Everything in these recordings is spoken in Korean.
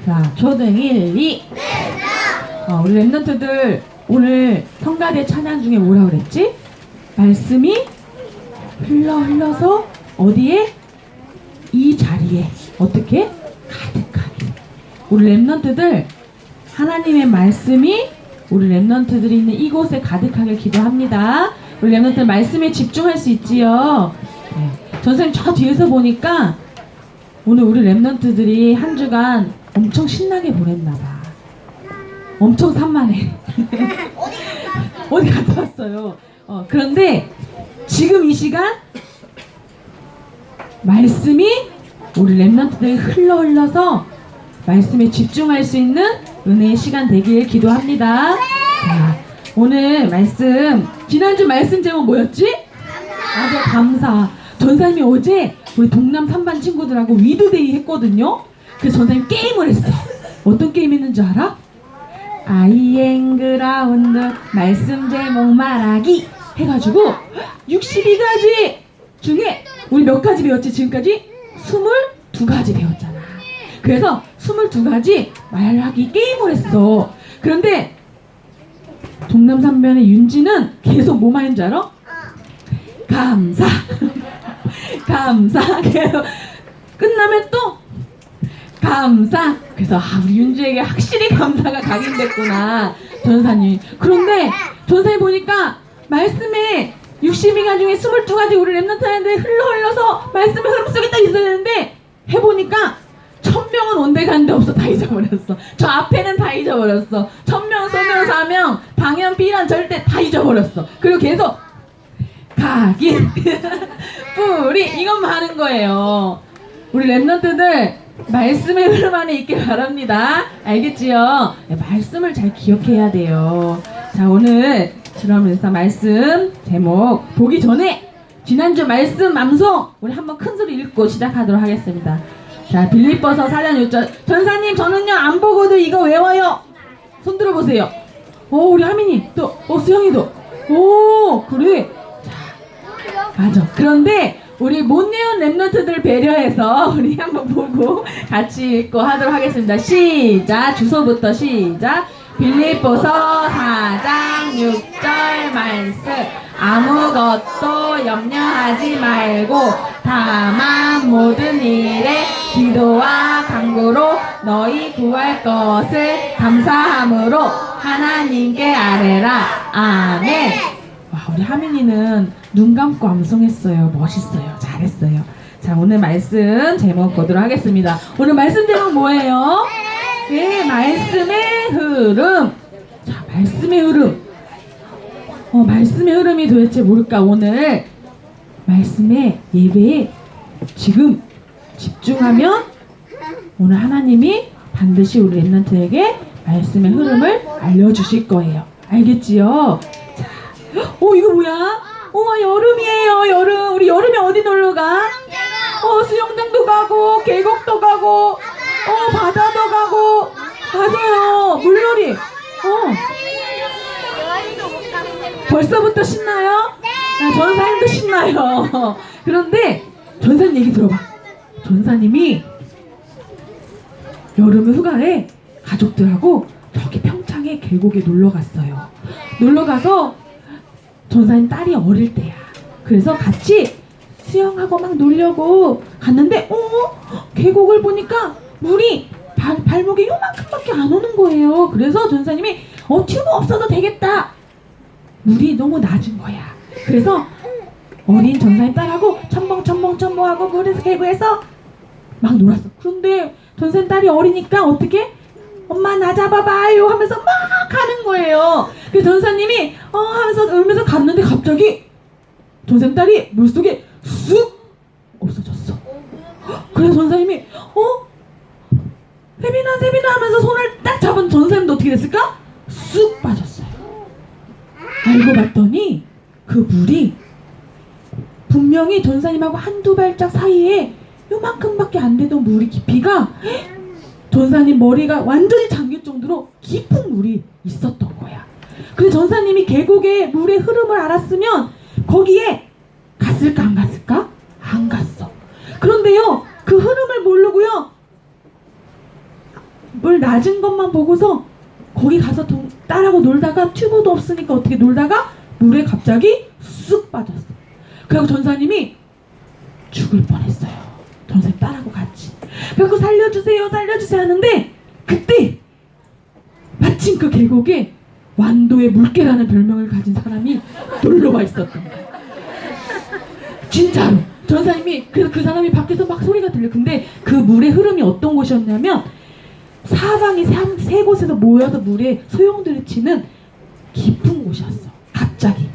자, 초등 1, 2. 우리 랩런트들 오늘 성가대 찬양 중에 뭐라 그랬지? 말씀이 흘러서 어디에? 이 자리에 어떻게? 가득하게. 우리 랩런트들 하나님의 말씀이 우리 랩런트들이 있는 이곳에 가득하게 기도합니다. 우리 랩런트들 말씀에 집중할 수 있지요. 네. 전선생님 저 뒤에서 보니까 오늘 우리 랩런트들이 한 주간 엄청 신나게 보냈나봐. 엄청 산만해. 어디 갔다 왔어요. 그런데 지금 이 시간 말씀이 우리 랩런트들이 흘러서 말씀에 집중할 수 있는 은혜의 시간 되길 기도합니다. 자, 오늘 말씀, 지난주 말씀 제목 뭐였지? 아주 감사. 전사님이 어제 우리 동남 3반 친구들하고 위드데이 했거든요. 그래서 전사님 게임을 했어. 어떤 게임 했는지 알아? 아이앵그라운드 말씀 제목 말하기 해가지고 62가지 중에 우리 몇 가지 배웠지 지금까지? 22가지 배웠잖아. 그래서 22가지 말하기 게임을 했어. 그런데 동남 3반의 윤지는 계속 뭐만 했는 줄 알아? 감사. 감사. 그래서 끝나면 또 감사. 그래서 우리 윤주에게 확실히 감사가 각인됐구나 전사님. 그런데 전사님 보니까 말씀에 62가지 중에 22가지 우리 랩런트한테 흘러서 말씀의 흐름 속에 딱 있어야 되는데 해보니까 1000명은 온데 간데 없어. 다 잊어버렸어. 저 앞에는 다 잊어버렸어. 1000명, 서명, 사명, 방연, 비란 절대 다 잊어버렸어. 그리고 계속 각인, 뿌리 이것만 하는 거예요. 우리 랩런트들 말씀의 흐름 안에 있길 바랍니다. 알겠지요? 네, 말씀을 잘 기억해야 돼요. 자, 오늘 그러면서 말씀 제목 보기 전에 지난주 말씀 암송 우리 한번 큰 소리 읽고 시작하도록 하겠습니다. 자, 빌립보서 4장 6절. 전사님 저는요 안 보고도 이거 외워요. 손 들어보세요. 우리 하민이 또 수영이도 그래. 자, 맞아. 그런데 우리 못 외운 랩런트들 배려해서 우리 한번 보고 같이 읽고 하도록 하겠습니다. 시작. 주소부터 시작. 빌립보서 4장 6절 말씀. 아무것도 염려하지 말고 다만 모든 일에 기도와 간구로 너희 구할 것을 감사함으로 하나님께 아뢰라. 아멘. 와, 우리 하민이는 눈 감고 암송했어요. 멋있어요. 잘했어요. 자, 오늘 말씀 제목 보도록 하겠습니다. 오늘 말씀 제목 뭐예요? 네, 말씀의 흐름. 자, 말씀의 흐름. 말씀의 흐름이 도대체 뭘까? 오늘 말씀의 예배에 지금 집중하면 오늘 하나님이 반드시 우리 랩런트에게 말씀의 흐름을 알려주실 거예요. 알겠지요? 자, 이거 뭐야? 여름이에요. 여름. 우리 여름에 어디 놀러 가? 수영장도 가고 계곡도 가고 바다도 가고. 맞아요. 물놀이. 벌써부터 신나요? 전사님도 신나요. 그런데 전사님 얘기 들어봐. 전사님이 여름 휴가에 가족들하고 저기 평창의 계곡에 놀러 갔어요. 놀러 가서 전사님 딸이 어릴 때야. 그래서 같이 수영하고 막 놀려고 갔는데 계곡을 보니까 물이 발목에 요만큼밖에 안 오는 거예요. 그래서 전사님이 튜브 없어도 되겠다. 물이 너무 낮은 거야. 그래서 어린 전사님 딸하고 첨벙하고 물에서 계곡에서 막 놀았어. 그런데 전사님 딸이 어리니까 어떻게? 엄마 나 잡아봐요 하면서 막 하는 거예요. 그래서 전사님이 하면서 울면서 갔는데 갑자기 전사님 딸이 물속에 쑥 없어졌어. 그래서 전사님이 세빈아 하면서 손을 딱 잡은 전사님도 어떻게 됐을까? 쑥 빠졌어요. 알고 봤더니 그 물이 분명히 전사님하고 한두 발짝 사이에 요만큼밖에 안 되던 물이 깊이가 전사님 머리가 완전히 잠길 정도로 깊은 물이 있었던 거야. 근데 전사님이 계곡의 물의 흐름을 알았으면 거기에 갔을까 안 갔을까? 안 갔어. 그런데요 그 흐름을 모르고요 물 낮은 것만 보고서 거기 가서 딸하고 놀다가 튜브도 없으니까 어떻게 놀다가 물에 갑자기 쑥 빠졌어. 그리고 전사님이 죽을 뻔했어요. 전사님 딸하고 같이. 그래서 살려주세요 살려주세요 하는데 그때 마침 그 계곡에 완도의 물개라는 별명을 가진 사람이 놀러와 있었던 거예요. 진짜로. 전사님이 그래서 그 사람이 밖에서 막 소리가 들려. 근데 그 물의 흐름이 어떤 곳이었냐면 사방이 세 곳에서 모여서 물에 소용돌이 치는 깊은 곳이었어. 갑자기.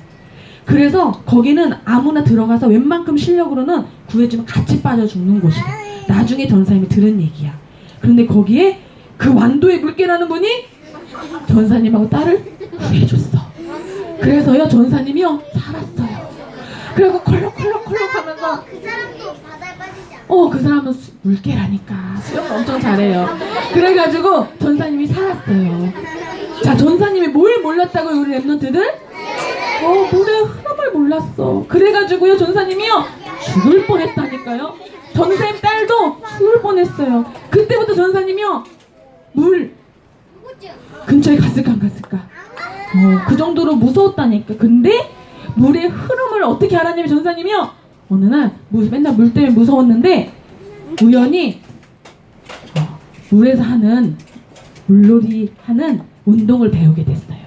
그래서 거기는 아무나 들어가서 웬만큼 실력으로는 구해주면 같이 빠져 죽는 곳이야. 나중에 전사님이 들은 얘기야. 그런데 거기에 그 완도의 물개라는 분이 전사님하고 딸을 구해줬어. 그래서요 전사님이요 살았어요. 그리고 콜록콜록콜록 하면서 그 사람도 바다에 빠지지 않아? 그 사람은 물개라니까 수영 엄청 잘해요. 그래가지고 전사님이 살았어요. 자, 전사님이 뭘 몰랐다고요 우리 랩런트들? 물의 흐름을 몰랐어. 그래가지고요 전사님이요 죽을 뻔했다니까요. 전사님 딸도 죽을 뻔했어요. 그때부터 전사님이요 물 근처에 갔을까 안 갔을까? 그 정도로 무서웠다니까. 근데 물의 흐름을 어떻게 알았냐면 전사님이요 어느 날 맨날 물 때문에 무서웠는데 우연히 물에서 하는 물놀이 하는 운동을 배우게 됐어요.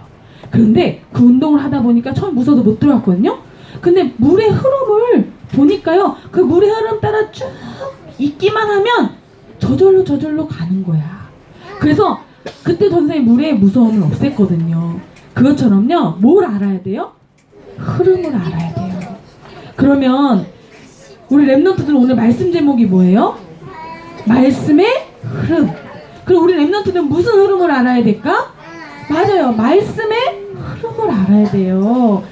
그런데 그 운동을 하다 보니까 처음 무서워서 못 들어갔거든요. 근데 물의 흐름을 보니까요 그 물의 흐름 따라 쭉 있기만 하면 저절로 가는 거야. 그래서 그때 전사님 물의 무서움을 없앴거든요. 그것처럼요 뭘 알아야 돼요? 흐름을 알아야 돼요. 그러면 우리 랩런트들 오늘 말씀 제목이 뭐예요? 말씀의 흐름. 그럼 우리 랩런트들은 무슨 흐름을 알아야 될까? 맞아요. 말씀의 흐름을 알아야 돼요.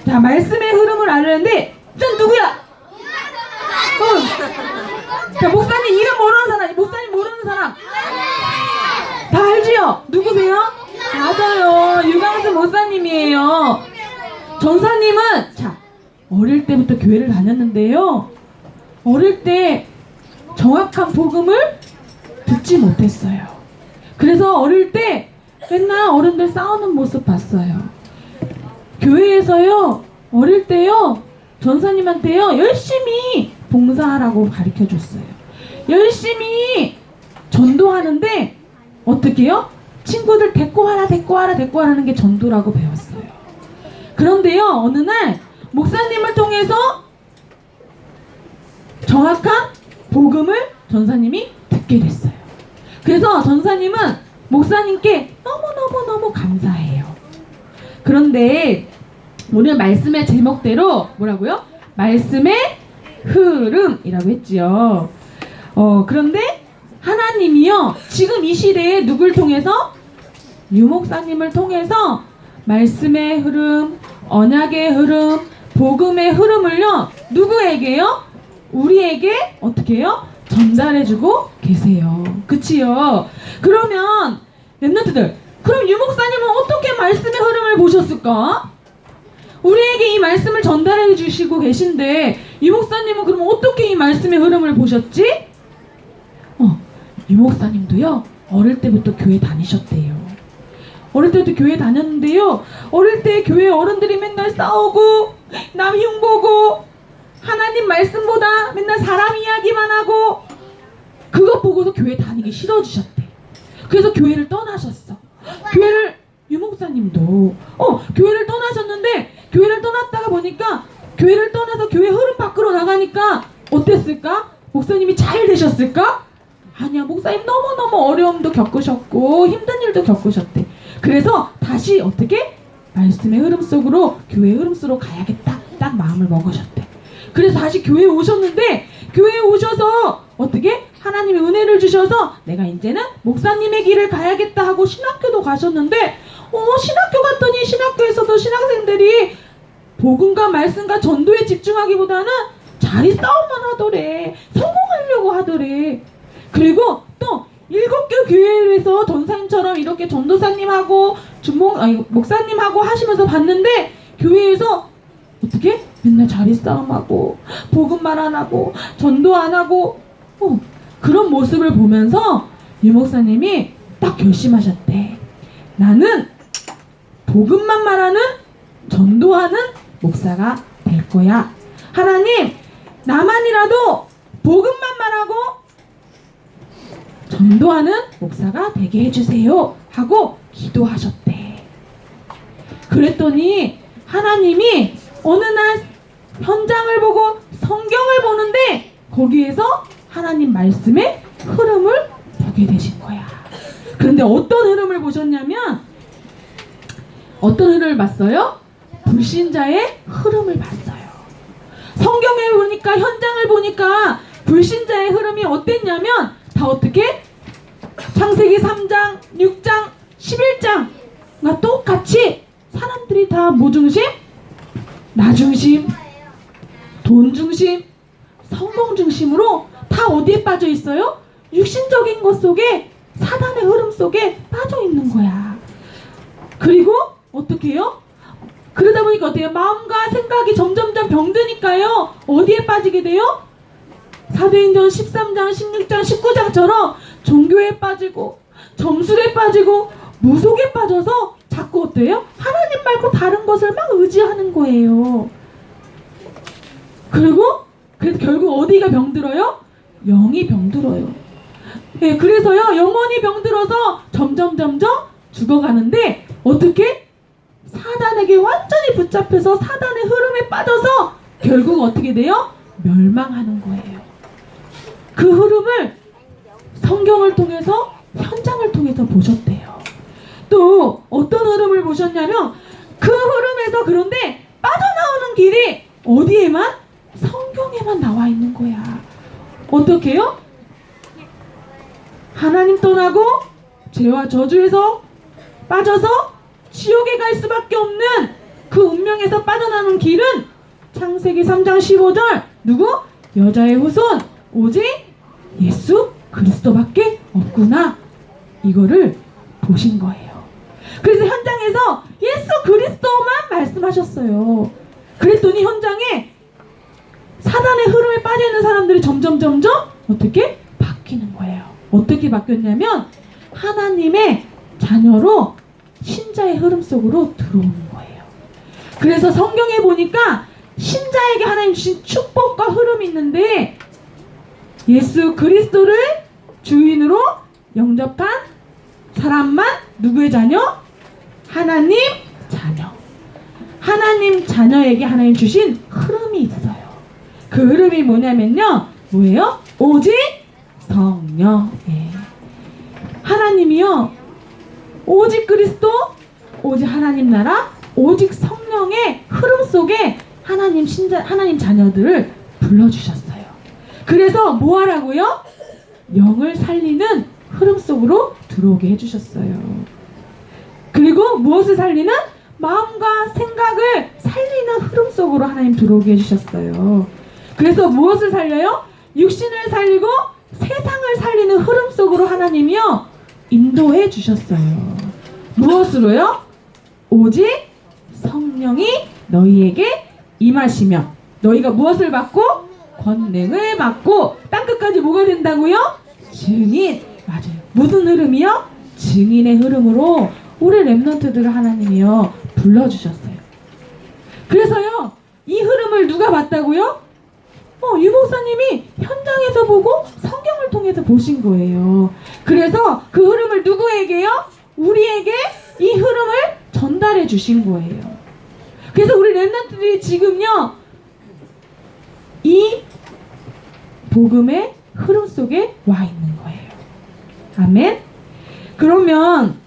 자, 말씀의 흐름을 알았는데 전 누구야? 자, 목사님 이름 모르는 사람, 목사님 모르는 사람 다 알지요? 누구세요? 맞아요. 유광수 목사님이에요. 전사님은 자 어릴 때부터 교회를 다녔는데요. 어릴 때 정확한 복음을 듣지 못했어요. 그래서 어릴 때 맨날 어른들 싸우는 모습 봤어요. 교회에서요 어릴 때요 전사님한테요 열심히 봉사하라고 가르쳐줬어요. 열심히 전도하는데 어떻게요? 친구들 데리고 와라 하는 게 전도라고 배웠어요. 그런데요 어느 날 목사님을 통해서 정확한 복음을 전사님이 듣게 됐어요. 그래서 전사님은 목사님께 너무 감사해요. 그런데 오늘 말씀의 제목대로 뭐라고요? 말씀의 흐름이라고 했지요. 그런데 하나님이요 지금 이 시대에 누굴 통해서? 유목사님을 통해서 말씀의 흐름, 언약의 흐름, 복음의 흐름을요 누구에게요? 우리에게 어떻게 해요? 전달해주고 계세요. 그치요? 그러면 랩런트들 그럼 유목사님은 어떻게 말씀의 흐름을 보셨을까? 우리에게 이 말씀을 전달해 주시고 계신데 유목사님은 그럼 어떻게 이 말씀의 흐름을 보셨지? 유목사님도요 어릴 때부터 교회 다니셨대요. 어릴 때부터 교회 다녔는데요 어릴 때 교회 어른들이 맨날 싸우고 남 흉보고 하나님 말씀보다 맨날 사람 이야기만 하고 그것 보고서 교회 다니기 싫어지셨대. 그래서 교회를 떠나셨어. 교회를 유목사님도 교회를 떠나셨는데 교회를 떠났다가 보니까 교회를 떠나서 교회 흐름 밖으로 나가니까 어땠을까? 목사님이 잘 되셨을까? 아니야. 목사님 너무너무 어려움도 겪으셨고 힘든 일도 겪으셨대. 그래서 다시 어떻게? 말씀의 흐름 속으로 교회의 흐름 속으로 가야겠다 딱 마음을 먹으셨대. 그래서 다시 교회에 오셨는데 교회에 오셔서 어떻게? 하나님의 은혜를 주셔서 내가 이제는 목사님의 길을 가야겠다 하고 신학교도 가셨는데 신학교 갔더니 신학교에서도 신학생들이 복음과 말씀과 전도에 집중하기보다는 자리 싸움만 하더래. 성공하려고 하더래. 그리고 또 7개 교회에서 전사님처럼 이렇게 전도사님하고 목사님하고 하시면서 봤는데 교회에서 어떻게? 맨날 자리 싸움하고 복음말 안 하고 전도 안 하고 그런 모습을 보면서 유 목사님이 딱 결심하셨대. 나는 복음만 말하는, 전도하는 목사가 될 거야. 하나님, 나만이라도 복음만 말하고 전도하는 목사가 되게 해주세요 하고 기도하셨대. 그랬더니 하나님이 어느 날 현장을 보고 성경을 보는데 거기에서 하나님 말씀의 흐름을 보게 되신 거야. 그런데 어떤 흐름을 보셨냐면, 어떤 흐름을 봤어요? 불신자의 흐름을 봤어요. 성경에 보니까, 현장을 보니까 불신자의 흐름이 어땠냐면 다 어떻게? 창세기 3장, 6장, 11장과 똑같이 사람들이 다 뭐 중심? 나 중심, 돈 중심, 성공 중심으로 다 어디에 빠져 있어요? 육신적인 것 속에, 사단의 흐름 속에 빠져 있는 거야. 그리고 어떻게 해요? 그러다 보니까 어때요? 마음과 생각이 점점점 병드니까요. 어디에 빠지게 돼요? 사도행전 13장, 16장, 19장처럼 종교에 빠지고 점술에 빠지고 무속에 빠져서 자꾸 어때요? 하나님 말고 다른 것을 막 의지하는 거예요. 그리고 그래서 결국 어디가 병들어요? 영이 병들어요. 예, 그래서요, 영혼이 병들어서 점점 죽어가는데 어떻게? 사단에게 완전히 붙잡혀서 사단의 흐름에 빠져서 결국 어떻게 돼요? 멸망하는 거예요. 그 흐름을 성경을 통해서, 현장을 통해서 보셨대요. 또 어떤 흐름을 보셨냐면, 그 흐름에서 그런데 빠져나오는 길이 어디에만? 성경에만 나와 있는 거야. 어떻게 해요? 하나님 떠나고 죄와 저주에서 빠져서 지옥에 갈 수밖에 없는 그 운명에서 빠져나오는 길은 창세기 3장 15절 누구? 여자의 후손 오직 예수 그리스도밖에 없구나. 이거를 보신 거예요. 그래서 현장에서 예수 그리스도만 말씀하셨어요. 그랬더니 현장에 사단의 흐름에 빠져있는 사람들이 점점 어떻게? 바뀌는 거예요. 어떻게 바뀌었냐면 하나님의 자녀로 신자의 흐름 속으로 들어오는 거예요. 그래서 성경에 보니까 신자에게 하나님 주신 축복과 흐름이 있는데, 예수 그리스도를 주인으로 영접한 사람만 누구의 자녀? 하나님 자녀. 하나님 자녀에게 하나님 주신 흐름이 있어요. 그 흐름이 뭐냐면요, 뭐예요? 오직 성령. 예. 하나님이요, 오직 그리스도, 오직 하나님 나라, 오직 성령의 흐름 속에 하나님 신자, 하나님 자녀들을 불러주셨어요. 그래서 뭐 하라고요? 영을 살리는 흐름 속으로 들어오게 해주셨어요. 그리고 무엇을 살리는? 마음과 생각을 살리는 흐름 속으로 하나님 들어오게 해주셨어요. 그래서 무엇을 살려요? 육신을 살리고 세상을 살리는 흐름 속으로 하나님이요 인도해 주셨어요. 무엇으로요? 오직 성령이 너희에게 임하시며 너희가 무엇을 받고? 권능을 받고 땅끝까지 뭐가 된다고요? 증인. 맞아요. 무슨 흐름이요? 증인의 흐름으로 우리 렘넌트들을 하나님이요 불러주셨어요. 그래서요 이 흐름을 누가 봤다고요? 유 목사님이 현장에서 보고 성경을 통해서 보신 거예요. 그래서 그 흐름을 누구에게요? 우리에게 이 흐름을 전달해 주신 거예요. 그래서 우리 렘넌트들이 지금요 이 복음의 흐름 속에 와 있는 거예요. 아멘. 그러면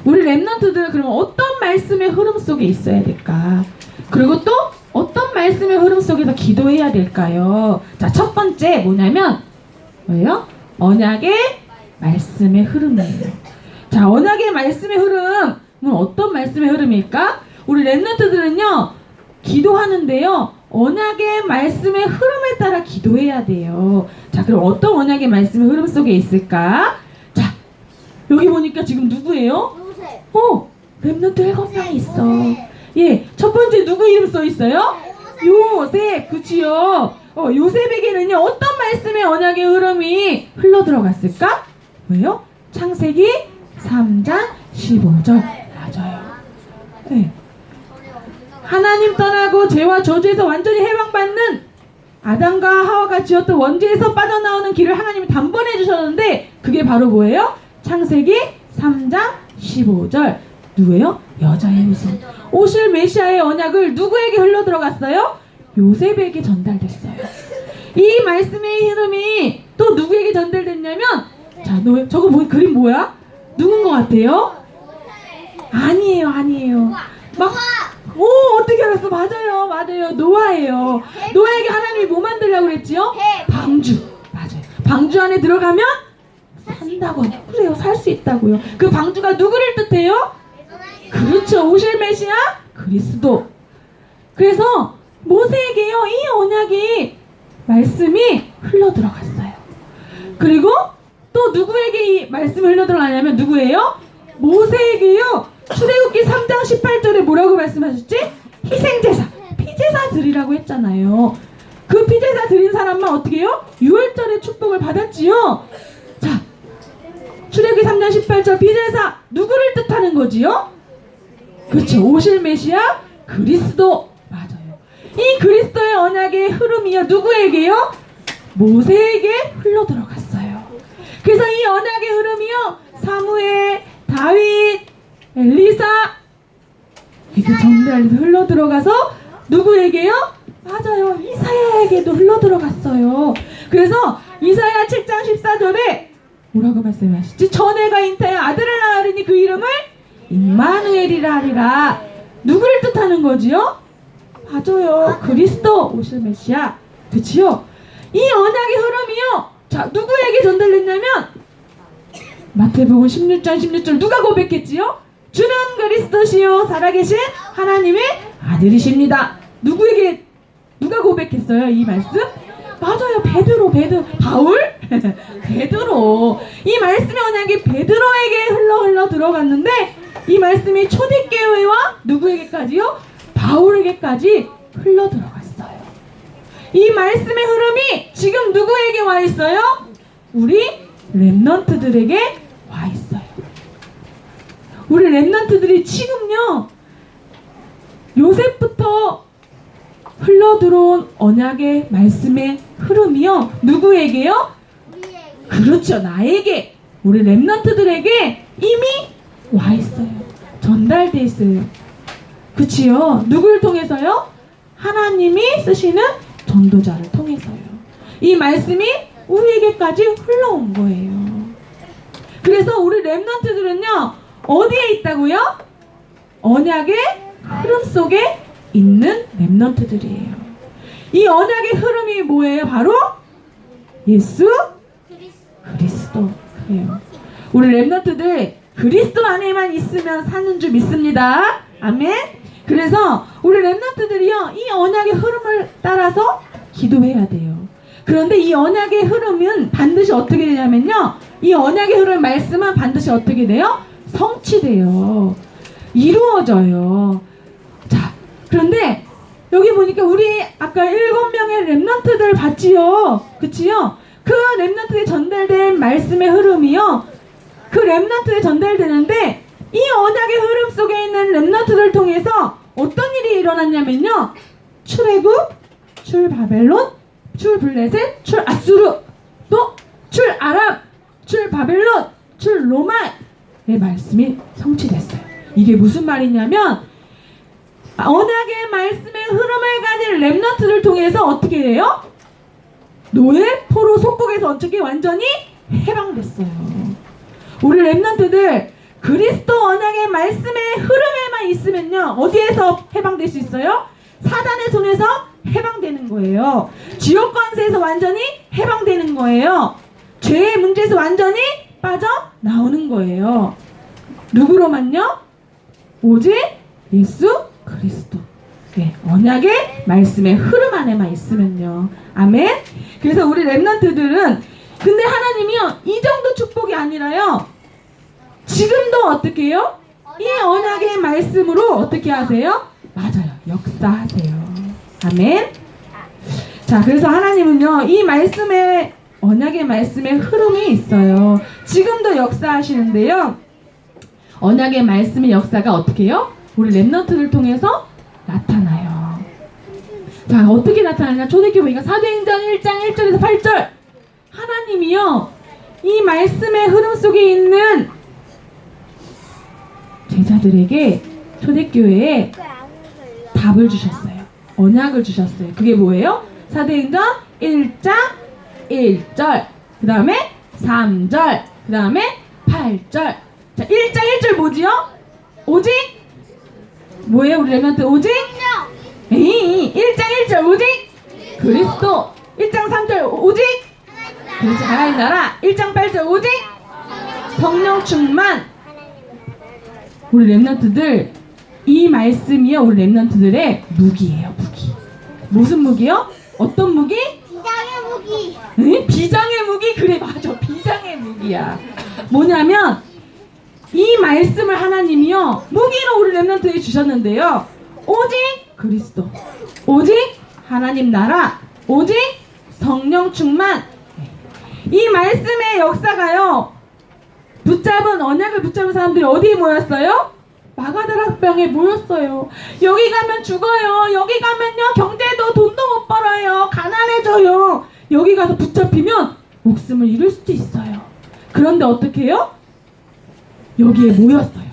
우리 렘넌트들은 그러면 어떤 말씀의 흐름 속에 있어야 될까? 그리고 또 어떤 말씀의 흐름 속에서 기도해야 될까요? 자, 첫 번째 뭐냐면 뭐예요? 언약의 말씀의 흐름이에요. 자, 언약의 말씀의 흐름은 어떤 말씀의 흐름일까? 우리 렘넌트들은요 기도하는데요 언약의 말씀의 흐름에 따라 기도해야 돼요. 자, 그럼 어떤 언약의 말씀의 흐름 속에 있을까? 자, 여기 보니까 지금 누구예요? 렘넌트 7명 있어. 예, 첫 번째 누구 이름 써 있어요? 요셉, 그치요? 요셉에게는요 어떤 말씀의 언약의 흐름이 흘러 들어갔을까? 왜요? 창세기 3장 15절. 맞아요. 네. 하나님 떠나고 죄와 저주에서 완전히 해방받는 아담과 하와가 지었던 원죄에서 빠져나오는 길을 하나님이 단번에 주셨는데 그게 바로 뭐예요? 창세기 3장 15절. 누구예요? 여자의 후손. 오실 메시아의 언약을 누구에게 흘러들어갔어요? 요셉에게 전달됐어요. 이 말씀의 흐름이 또 누구에게 전달됐냐면, 자, 저거 그림 뭐야? 누군 것 같아요? 아니에요. 막, 오, 어떻게 알았어? 맞아요. 노아예요. 노아에게 하나님이 뭐 만들려고 그랬지요? 방주. 맞아요. 방주 안에 들어가면 산다고. 그래요. 살 수 있다고요. 그 방주가 누구를 뜻해요? 그렇죠. 오실 메시아 그리스도. 그래서 모세에게요, 이 언약이 말씀이 흘러들어갔어요. 그리고 또 누구에게 이 말씀이 흘러들어가냐면 누구예요? 모세에게요. 출애굽기 3장 18절에 뭐라고 말씀하셨지? 희생제사, 피제사 드리라고 했잖아요. 그 피제사 드린 사람만 어떻게 해요? 6월절의 축복을 받았지요. 자, 출애굽기 3장 18절 피제사 누구를 뜻하는 거지요? 그렇죠. 오실 메시아 그리스도. 맞아요. 이 그리스도의 언약의 흐름이요, 누구에게요? 모세에게 흘러들어갔어요. 그래서 이 언약의 흐름이요, 사무엘, 다윗, 엘리사 이렇게 전달해서 흘러들어가서 누구에게요? 맞아요. 이사야에게도 흘러들어갔어요. 그래서 이사야 7장 14절에 뭐라고 말씀하시지? 전에가 잉태하여 아들을 낳으리니 그 이름을 임마누엘이라 하리라. 누구를 뜻하는 거지요? 맞아요. 그리스도 오실 메시아. 그치요? 이 언약의 흐름이요, 자, 누구에게 전달됐냐면 마태복음 16장 16절 누가 고백했지요? 주는 그리스도시요 살아계신 하나님의 아들이십니다. 누구에게 누가 고백했어요? 이 말씀? 맞아요. 베드로. 바울? 베드로. 이 말씀의 언약이 베드로에게 흘러 들어갔는데 이 말씀이 초대교회와 누구에게까지요? 바울에게까지 흘러 들어갔어요. 이 말씀의 흐름이 지금 누구에게 와 있어요? 우리 렘넌트들에게 와 있어요. 우리 렘넌트들이 지금요, 요셉부터 흘러들어온 언약의 말씀의 흐름이요, 누구에게요? 그렇죠. 나에게, 우리 렘넌트들에게 이미 와 있어요. 전달돼 있어요. 그치요? 누굴 통해서요? 하나님이 쓰시는 전도자를 통해서요. 이 말씀이 우리에게까지 흘러온 거예요. 그래서 우리 렘넌트들은요, 어디에 있다고요? 언약의 흐름 속에 있는 렘넌트들이에요. 이 언약의 흐름이 뭐예요? 바로 예수 그리스도예요. 우리 렘넌트들 그리스도 안에만 있으면 사는 줄 믿습니다. 아멘. 그래서 우리 렘넌트들이요, 이 언약의 흐름을 따라서 기도해야 돼요. 그런데 이 언약의 흐름은 반드시 어떻게 되냐면요, 이 언약의 흐름 말씀은 반드시 어떻게 돼요? 성취돼요. 이루어져요. 자, 그런데 여기 보니까 우리 아까 7명의 렘넌트들 봤지요? 그치요? 그 렘넌트에 전달된 말씀의 흐름이요, 그 렘넌트에 전달되는데 이 언약의 흐름 속에 있는 렘넌트들 통해서 어떤 일이 일어났냐면요, 출애굽, 출 바벨론, 출 블레셋, 출 아수르, 또 출 아람, 출 바벨론, 출 로마의 말씀이 성취됐어요. 이게 무슨 말이냐면 언약의 말씀의 흐름을 가진 렘넌트를 통해서 어떻게 돼요? 노예 포로 속국에서 어떻게 완전히 해방됐어요. 우리 렘넌트들 그리스도 언약의 말씀의 흐름에만 있으면요, 어디에서 해방될 수 있어요? 사단의 손에서 해방되는 거예요. 지옥 권세에서 완전히 해방되는 거예요. 죄의 문제에서 완전히 빠져나오는 거예요. 누구로만요? 오직 예수 그리스도. 네, 언약의 말씀의 흐름 안에만 있으면요. 아멘. 그래서 우리 렘넌트들은, 근데 하나님이요, 이 정도 축복이 아니라요, 지금도 어떻게 해요? 이 언약의 말씀으로 어떻게 하세요? 맞아요. 역사하세요. 아멘. 자, 그래서 하나님은요, 이 말씀의 언약의 말씀의 흐름이 있어요. 지금도 역사하시는데요. 언약의 말씀의 역사가 어떻게 해요? 우리 렘넌트를 통해서 나타나요. 자, 어떻게 나타나냐? 초대교회 보니까 사도행전 1장 1절에서 8절 하나님이요 이 말씀의 흐름 속에 있는 제자들에게 초대교회에 답을 주셨어요. 언약을 주셨어요. 그게 뭐예요? 사도행전 1장 1절, 그 다음에 3절, 그 다음에 8절. 자, 1장 1절 뭐지요? 오직 뭐예요? 우리 렘넌트 오직? 에이, 1장 1절 오직? 그리스도. 1장 3절 오직? 그렇지, 하나님 나라. 1장 8절 오직? 성령 충만. 우리 렘넌트들 이 말씀이요 우리 렘넌트들의 무기예요. 무기. 무슨 무기요? 어떤 무기? 비장의 무기. 응? 비장의 무기? 그래 맞아, 비장의 무기야. 뭐냐면 이 말씀을 하나님이요 무기로 우리 렘넌트에게 주셨는데요. 오직 그리스도, 오직 하나님 나라, 오직 성령 충만. 이 말씀의 역사가요 붙잡은 언약을 붙잡은 사람들이 어디에 모였어요? 마가다락방에 모였어요. 여기 가면 죽어요. 여기 가면요 경제도 돈도 못 벌어요. 가난해져요. 여기 가서 붙잡히면 목숨을 잃을 수도 있어요. 그런데 어떻게 해요? 여기에 모였어요.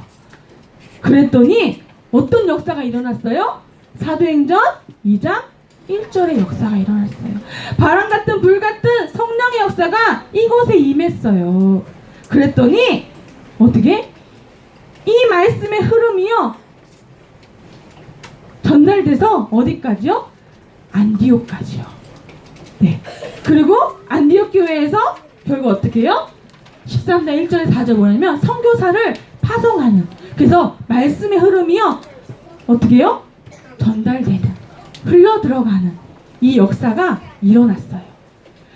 그랬더니 어떤 역사가 일어났어요? 사도행전 2장 1절의 역사가 일어났어요. 바람 같은 불 같은 성령의 역사가 이곳에 임했어요. 그랬더니 어떻게? 이 말씀의 흐름이요 전달돼서 어디까지요? 안디옥까지요. 네. 그리고 안디옥 교회에서 결국 어떻게 해요? 13장 1절에 4절 뭐냐면 선교사를 파송하는, 그래서 말씀의 흐름이요 어떻게 해요? 전달되는, 흘러 들어가는 이 역사가 일어났어요.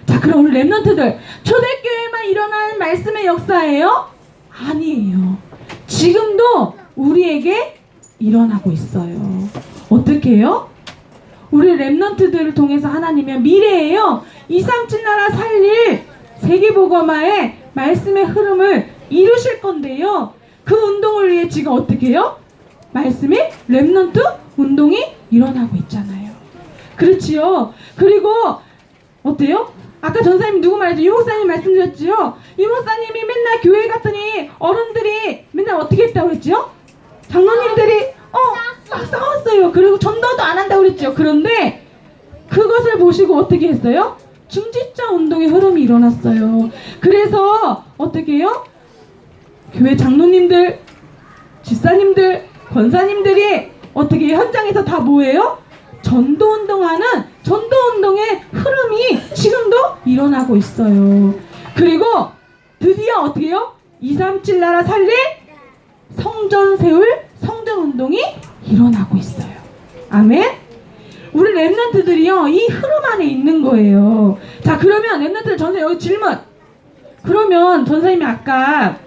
자, 그럼 우리 렘넌트들 초대교회만 일어나는 말씀의 역사예요? 아니에요. 지금도 우리에게 일어나고 있어요. 어떻게 해요? 우리 렘넌트들을 통해서 하나님의 미래에요 237 나라 살릴 세계복음화의 말씀의 흐름을 이루실 건데요. 그 운동을 위해 지금 어떻게 해요? 말씀의 렘넌트 운동이 일어나고 있잖아요. 그렇지요. 그리고 어때요? 아까 전사님 누구 말했죠? 유목사님 말씀드렸지요. 유목사님이 맨날 교회 갔더니 어른들이 맨날 어떻게 했다고 그랬지요? 장로님들이 막 싸웠어요. 그리고 전도도 안 한다고 그랬죠. 그런데 그것을 보시고 어떻게 했어요? 중지자 운동의 흐름이 일어났어요. 그래서 어떻게 해요? 교회 장로님들, 집사님들, 권사님들이 어떻게 현장에서 다 뭐예요? 전도운동하는 전도운동의 흐름이 지금도 일어나고 있어요. 그리고 드디어 어떻게 해요? 237 나라 살릴 성전 세울 성전운동이 일어나고 있어요. 아멘. 우리 렘넌트들이요 이 흐름 안에 있는 거예요. 자, 그러면 렘넌트들 전사 여기 질문. 그러면 전사님이 아까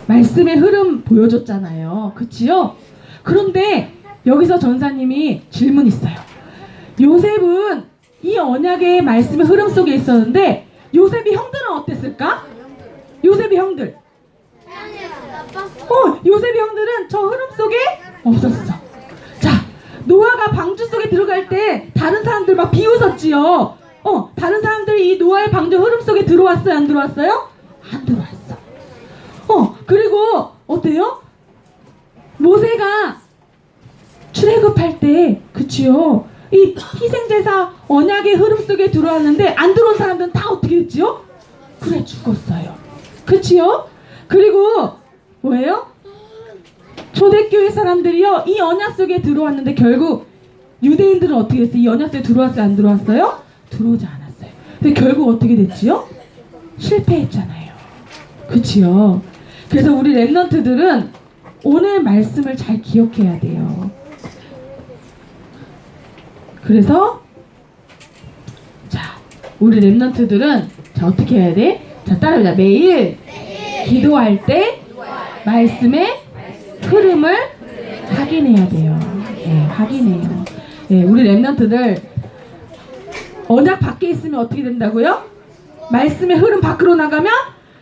말씀의 흐름 보여줬잖아요. 그치요? 그런데 여기서 전사님이 질문 있어요. 요셉은 이 언약의 말씀의 흐름 속에 있었는데 요셉이 형들은 어땠을까? 요셉이 형들. 요셉이 형들은 저 흐름 속에 없었어. 자, 노아가 방주 속에 들어갈 때 다른 사람들 막 비웃었지요. 다른 사람들이 이 노아의 방주 흐름 속에 들어왔어요? 안 들어왔어요? 안 들어왔어. 그리고 어때요? 모세가 출애굽할 때, 그치요? 이 희생제사 언약의 흐름 속에 들어왔는데 안 들어온 사람들은 다 어떻게 했지요? 그래, 죽었어요. 그치요? 그리고 뭐예요? 초대교회 사람들이요 이 언약 속에 들어왔는데 결국 유대인들은 어떻게 했어요? 이 언약 속에 들어왔어요? 안 들어왔어요? 들어오지 않았어요. 근데 결국 어떻게 됐지요? 실패했잖아요. 그치요? 그래서 우리 렘넌트들은 오늘 말씀을 잘 기억해야 돼요. 그래서 자, 우리 렘넌트들은 자 어떻게 해야 돼? 자, 따라해보자. 매일 기도할 때 말씀의 흐름을 확인해야 돼요. 네, 확인해요. 예, 우리 렘넌트들 언약 밖에 있으면 어떻게 된다고요? 말씀의 흐름 밖으로 나가면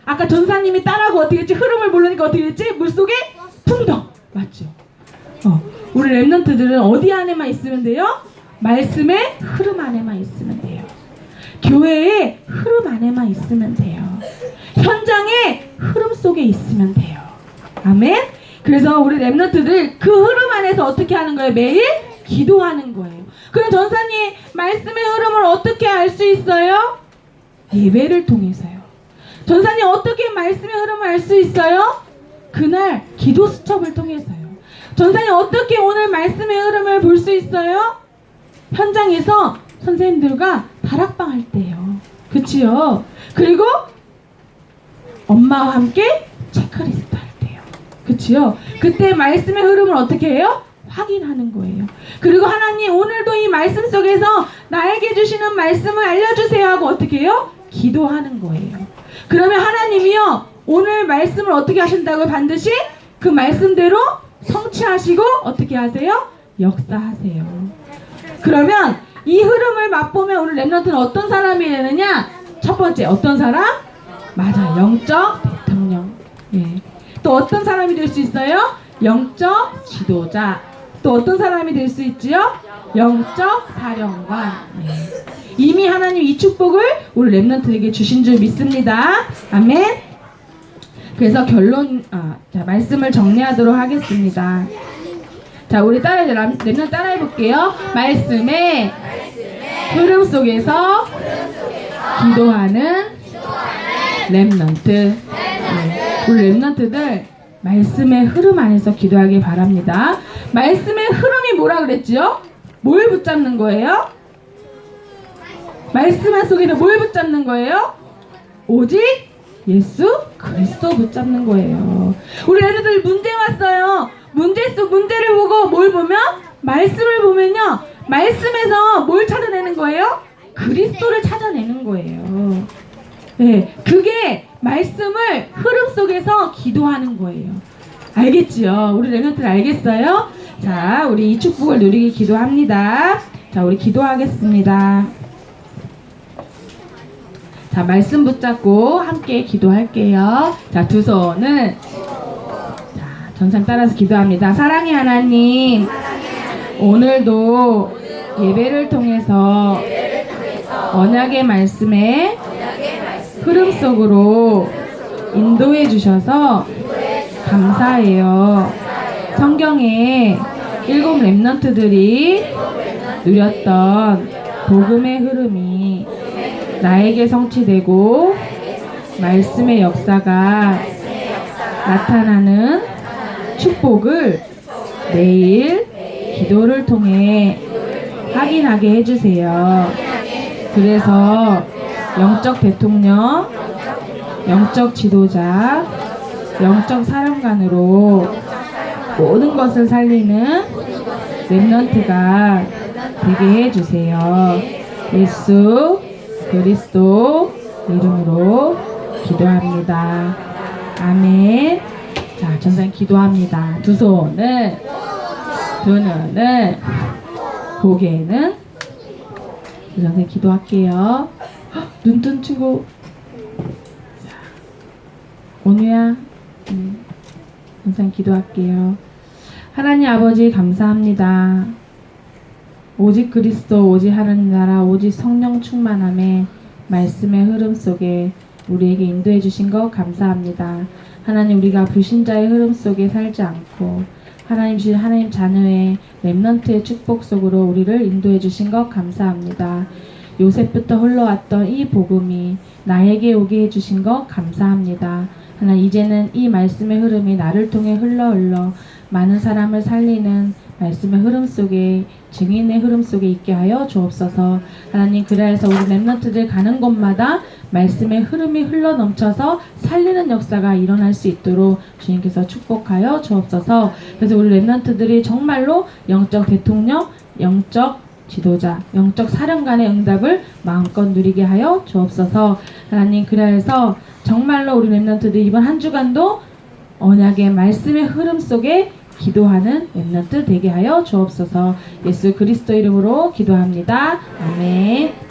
아까 전사님이 따라하고 어떻게 했지? 흐름을 모르니까 어떻게 됐지? 물속에 풍덩. 맞죠? 우리 렘넌트들은 어디 안에만 있으면 돼요? 말씀의 흐름 안에만 있으면 돼요. 교회의 흐름 안에만 있으면 돼요. 현장의 흐름 속에 있으면 돼요. 아멘? 그래서 우리 렘넌트들 그 흐름 안에서 어떻게 하는 거예요? 매일 기도하는 거예요. 그럼 전사님 말씀의 흐름을 어떻게 알 수 있어요? 예배를 통해서요. 전사님 어떻게 말씀의 흐름을 알 수 있어요? 그날 기도 수첩을 통해서요. 전사님 어떻게 오늘 말씀의 흐름을 볼 수 있어요? 현장에서 선생님들과 다락방 할 때요. 그치요? 그리고 엄마와 함께 체크리스트 할 때요. 그치요? 그때 말씀의 흐름을 어떻게 해요? 확인하는 거예요. 그리고 하나님 오늘도 이 말씀 속에서 나에게 주시는 말씀을 알려주세요 하고 어떻게 해요? 기도하는 거예요. 그러면 하나님이요 오늘 말씀을 어떻게 하신다고요? 반드시 그 말씀대로 성취하시고 어떻게 하세요? 역사하세요. 그러면 이 흐름을 맛보면 오늘 렘넌트는 어떤 사람이 되느냐? 첫 번째 어떤 사람? 맞아, 영적 대통령. 예. 또 어떤 사람이 될 수 있어요? 영적 지도자. 또 어떤 사람이 될 수 있지요? 영적 사령관. 예. 이미 하나님 이 축복을 우리 렘넌트에게 주신 줄 믿습니다. 아멘. 그래서 자, 말씀을 정리하도록 하겠습니다. 자, 우리 렘넌트 따라해 볼게요. 말씀의 흐름 속에서 기도하는 렘넌트. 네. 우리 렘넌트들 말씀의 흐름 안에서 기도하길 바랍니다. 말씀의 흐름이 뭐라 그랬지요? 뭘 붙잡는 거예요? 말씀 속에는 뭘 붙잡는 거예요? 오직 예수 그리스도 붙잡는 거예요. 우리 애들 문제 왔어요. 문제를 보고 뭘 보면? 말씀을 보면요. 말씀에서 뭘 찾아내는 거예요? 그리스도를 찾아내는 거예요. 네, 그게 말씀을 흐름 속에서 기도하는 거예요. 알겠지요? 우리 렘넌트들 알겠어요? 자, 우리 이 축복을 누리기 기도합니다. 자, 우리 기도하겠습니다. 자, 말씀 붙잡고 함께 기도할게요. 자, 두 손을 자, 전상 따라서 기도합니다. 사랑의 하나님, 오늘도 예배를 통해서 언약의 말씀에 흐름 속으로 인도해 주셔서 감사해요. 성경에 7 렘넌트들이 누렸던 복음의 흐름이 나에게 성취되고 말씀의 역사가 나타나는 축복을 매일 기도를 통해 확인하게 해주세요. 그래서 영적 대통령, 영적 지도자, 영적 사령관으로 모든 것을 살리는 렘넌트가 되게 해주세요. 예수 그리스도 이름으로 기도합니다. 아멘. 자, 전사님 기도합니다. 두 손을, 두 눈을, 고개는 전사님 기도할게요. 눈 뜬치고 온유야 전사님 기도할게요. 하나님 아버지 감사합니다. 오직 그리스도, 오직 하나님 나라, 오직 성령 충만함에 말씀의 흐름 속에 우리에게 인도해 주신 것 감사합니다. 하나님 우리가 불신자의 흐름 속에 살지 않고 하나님 주신 하나님 자녀의 렘넌트의 축복 속으로 우리를 인도해 주신 것 감사합니다. 요셉부터 흘러왔던 이 복음이 나에게 오게 해주신 것 감사합니다. 하나님 이제는 이 말씀의 흐름이 나를 통해 흘러 많은 사람을 살리는 말씀의 흐름 속에 증인의 흐름 속에 있게 하여 주옵소서. 하나님 그래서 우리 렘넌트들 가는 곳마다 말씀의 흐름이 흘러 넘쳐서 살리는 역사가 일어날 수 있도록 주님께서 축복하여 주옵소서. 그래서 우리 렘넌트들이 정말로 영적 대통령, 영적 지도자, 영적 사령관의 응답을 마음껏 누리게 하여 주옵소서. 하나님 그래서 정말로 우리 렘넌트들 이번 한 주간도 언약의 말씀의 흐름 속에 기도하는 렘넌트 되게 하여 주옵소서. 예수 그리스도 이름으로 기도합니다. 아멘.